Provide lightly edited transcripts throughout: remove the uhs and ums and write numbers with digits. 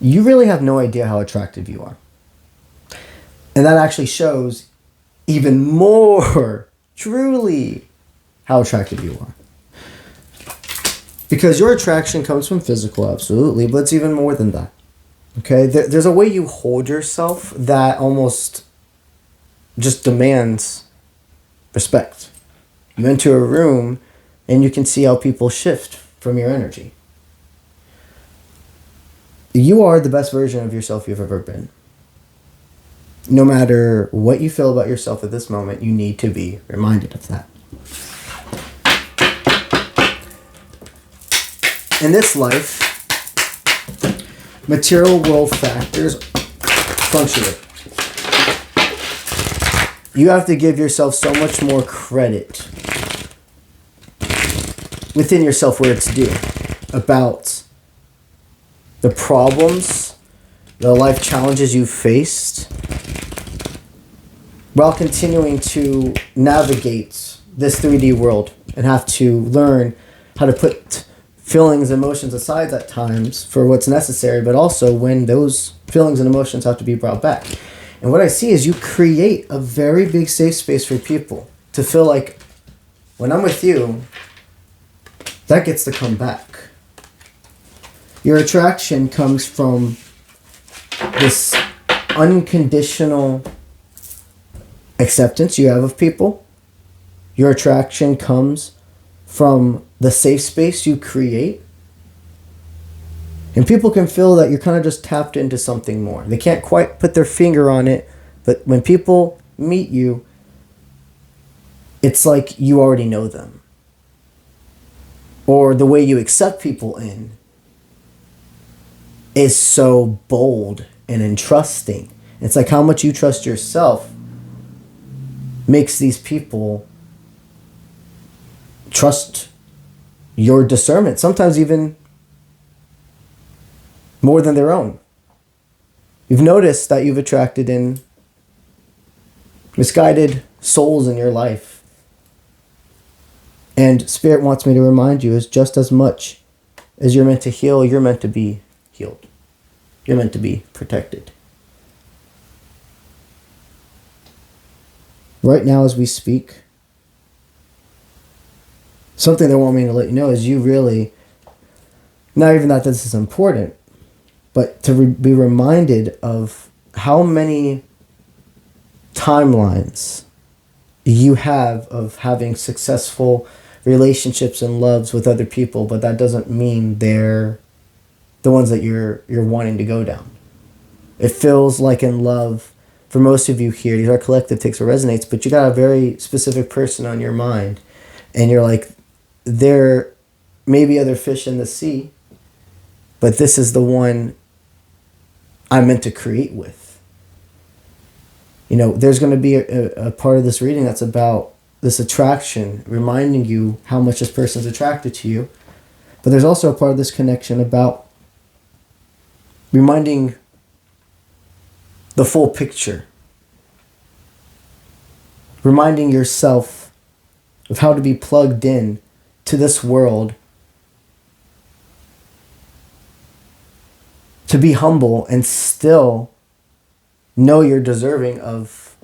you really have no idea how attractive you are. And that actually shows even more truly how attractive you are. Because your attraction comes from physical, absolutely, but it's even more than that. Okay? There's a way you hold yourself that almost just demands respect. You enter a room and you can see how people shift from your energy. You are the best version of yourself you've ever been. No matter what you feel about yourself at this moment, you need to be reminded of that. In this life, material world factors fluctuate. You have to give yourself so much more credit within yourself where it's due about the problems, the life challenges you faced, while continuing to navigate this 3D world and have to learn how to put feelings and emotions aside at times for what's necessary, but also when those feelings and emotions have to be brought back. And what I see is you create a very big safe space for people to feel like, when I'm with you, that gets to come back. Your attraction comes from this unconditional acceptance you have of people. Your attraction comes from the safe space you create. And people can feel that you're kind of just tapped into something more. They can't quite put their finger on it, but when people meet you, it's like you already know them. Or the way you accept people in is so bold and entrusting. It's like how much you trust yourself makes these people trust your discernment, sometimes even more than their own. You've noticed that you've attracted in misguided souls in your life. And Spirit wants me to remind you is just as much as you're meant to heal, you're meant to be healed. You're meant to be protected. Right now as we speak, something they want me to let you know is you really, not even that this is important, but to be reminded of how many timelines you have of having successful relationships and loves with other people, but that doesn't mean they're the ones that you're wanting to go down. It feels like in love, for most of you here, our collective takes or resonates, but you got a very specific person on your mind, and you're like, there may be other fish in the sea, but this is the one I'm meant to create with. You know, there's going to be a part of this reading that's about this attraction, reminding you how much this person's attracted to you. But there's also a part of this connection about reminding the full picture. Reminding yourself of how to be plugged in to this world. To be humble and still know you're deserving of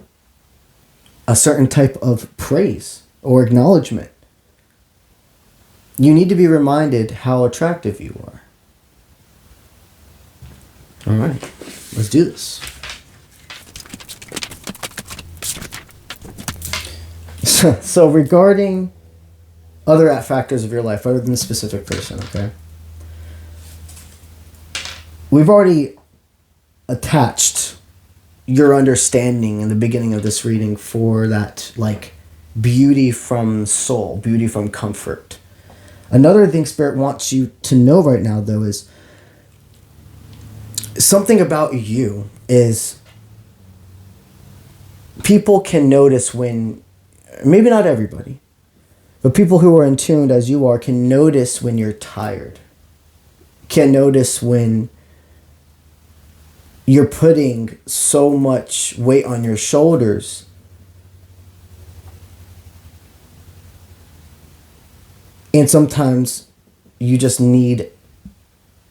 a certain type of praise or acknowledgement. You need to be reminded how attractive you are. All right, let's do this. So regarding other factors of your life other than the specific person, okay? We've already attached your understanding in the beginning of this reading for that, like, beauty from soul, beauty from comfort. Another thing Spirit wants you to know right now, though, is something about you is people can notice when, maybe not everybody, but people who are in tune as you are can notice when you're tired, can notice when you're putting so much weight on your shoulders. And sometimes you just need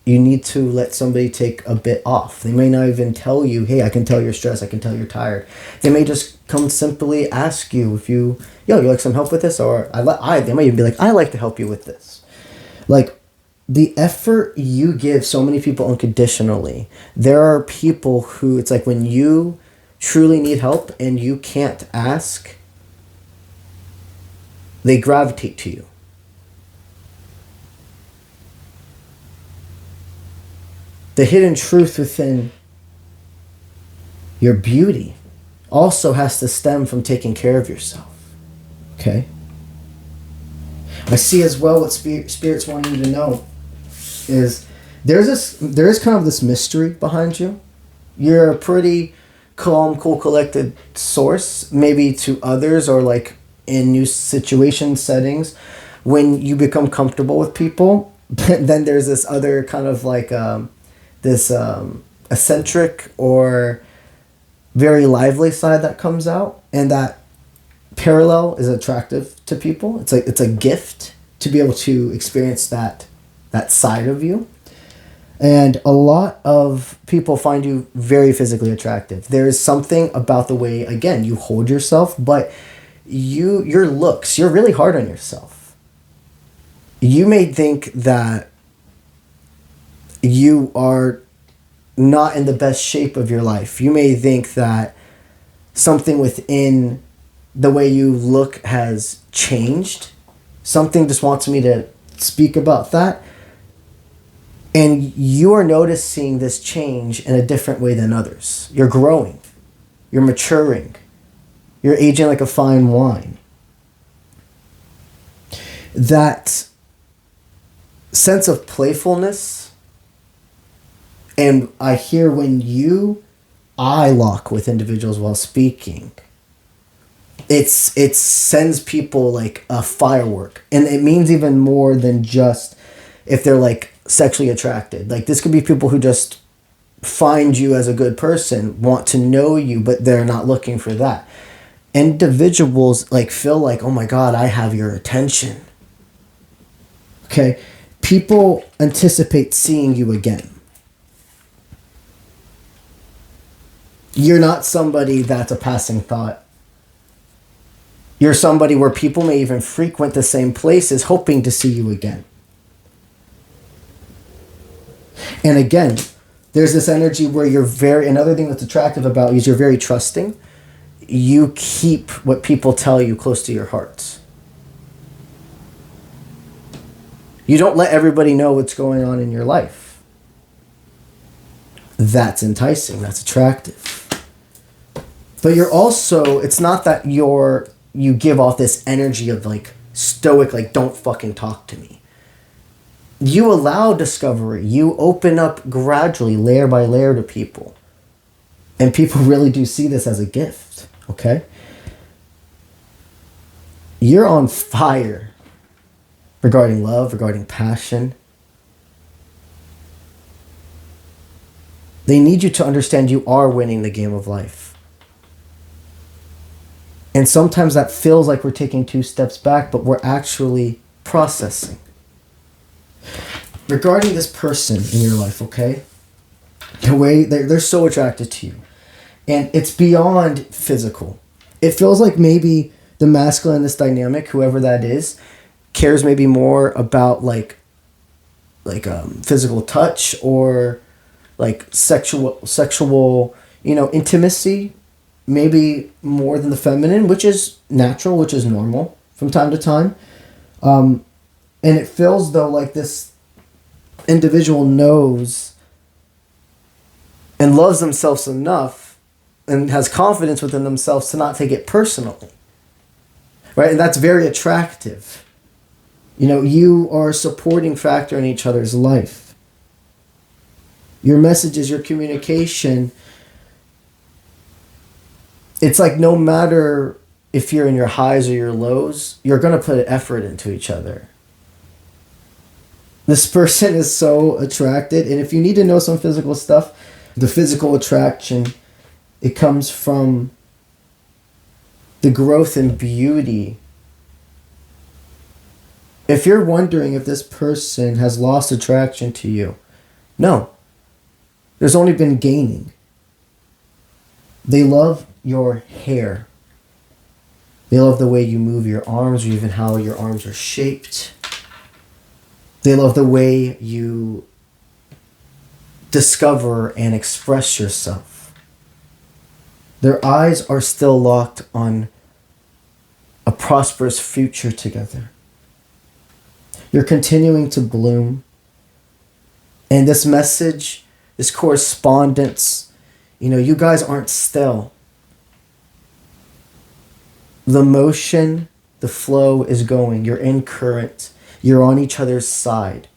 you need to let somebody take a bit off. They may not even tell you, hey, I can tell you're stressed, I can tell you're tired. They may just come simply ask you if you like some help with this, or they might even be like, I like to help you with this. Like, the effort you give so many people unconditionally, there are people who, it's like when you truly need help and you can't ask, they gravitate to you. The hidden truth within your beauty also has to stem from taking care of yourself. Okay? I see as well what Spirit's wanting you to know is there is kind of this mystery behind you. You're a pretty calm, cool, collected source, maybe to others or like in new situation settings. When you become comfortable with people, then there's this other kind of like this eccentric or very lively side that comes out, and that parallel is attractive to people. It's a gift to be able to experience that side of you. And a lot of people find you very physically attractive. There is something about the way, again, you hold yourself, but your looks, you're really hard on yourself. You may think that you are not in the best shape of your life. You may think that something within the way you look has changed. Something just wants me to speak about that. And you are noticing this change in a different way than others. You're growing. You're maturing. You're aging like a fine wine. That sense of playfulness, and I hear when you eye lock with individuals while speaking, it sends people like a firework. And it means even more than just if they're like sexually attracted. Like, this could be people who just find you as a good person, want to know you, but they're not looking for that. Individuals like feel like, oh my God, I have your attention. Okay? People anticipate seeing you again. You're not somebody that's a passing thought. You're somebody where people may even frequent the same places hoping to see you again. And again, there's this energy where another thing that's attractive about you is you're very trusting. You keep what people tell you close to your heart. You don't let everybody know what's going on in your life. That's enticing. That's attractive. But you're also, it's not that you give off this energy of like stoic, like don't fucking talk to me. You allow discovery. You open up gradually, layer by layer to people. And people really do see this as a gift, okay? You're on fire regarding love, regarding passion. They need you to understand you are winning the game of life. And sometimes that feels like we're taking 2 steps back, but we're actually processing. Regarding this person in your life, okay? The way they're so attracted to you. And it's beyond physical. It feels like maybe the masculine in this dynamic, whoever that is, cares maybe more about like physical touch or like sexual, intimacy, maybe more than the feminine, which is natural, which is normal from time to time. And it feels though like this individual knows and loves themselves enough and has confidence within themselves to not take it personally. Right? And that's very attractive. You are a supporting factor in each other's life. Your messages, your communication, it's like no matter if you're in your highs or your lows, you're going to put an effort into each other. This person is so attracted. And if you need to know some physical stuff, the physical attraction, it comes from the growth and beauty. If you're wondering if this person has lost attraction to you, No. There's only been gaining. They love your hair. They love the way you move your arms, or even how your arms are shaped. They love the way you discover and express yourself. Their eyes are still locked on a prosperous future together. You're continuing to bloom. And this message, this correspondence, you guys aren't still. The motion, the flow is going. You're in current. You're on each other's side.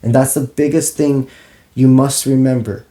And that's the biggest thing you must remember.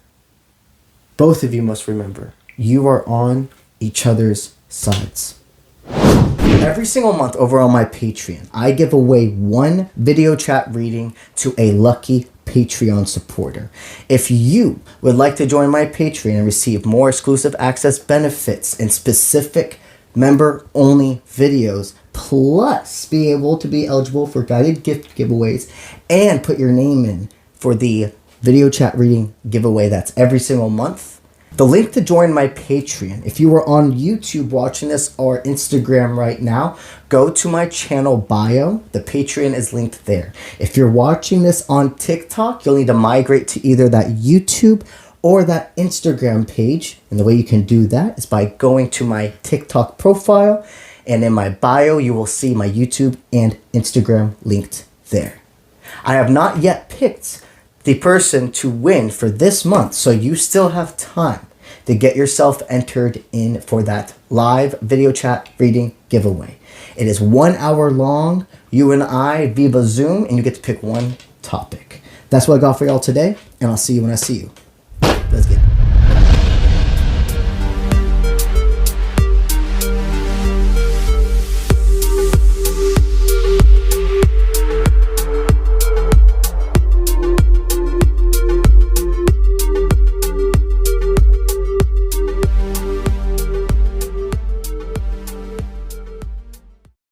Both of you must remember. You are on each other's sides. Every single month over on my Patreon, I give away one video chat reading to a lucky Patreon supporter. If you would like to join my Patreon and receive more exclusive access benefits and specific member-only videos, plus be able to be eligible for guided gift giveaways and put your name in for the video chat reading giveaway that's every single month, the link to join my Patreon, if you are on YouTube watching this or Instagram right now, go to my channel bio. The Patreon is linked there. If you're watching this on TikTok, you'll need to migrate to either that YouTube or that Instagram page. And the way you can do that is by going to my TikTok profile, and in my bio, you will see my YouTube and Instagram linked there. I have not yet picked the person to win for this month, so you still have time to get yourself entered in for that live video chat reading giveaway. It is 1 hour long, you and I via Zoom, and you get to pick one topic. That's what I got for y'all today, and I'll see you when I see you. Let's get it.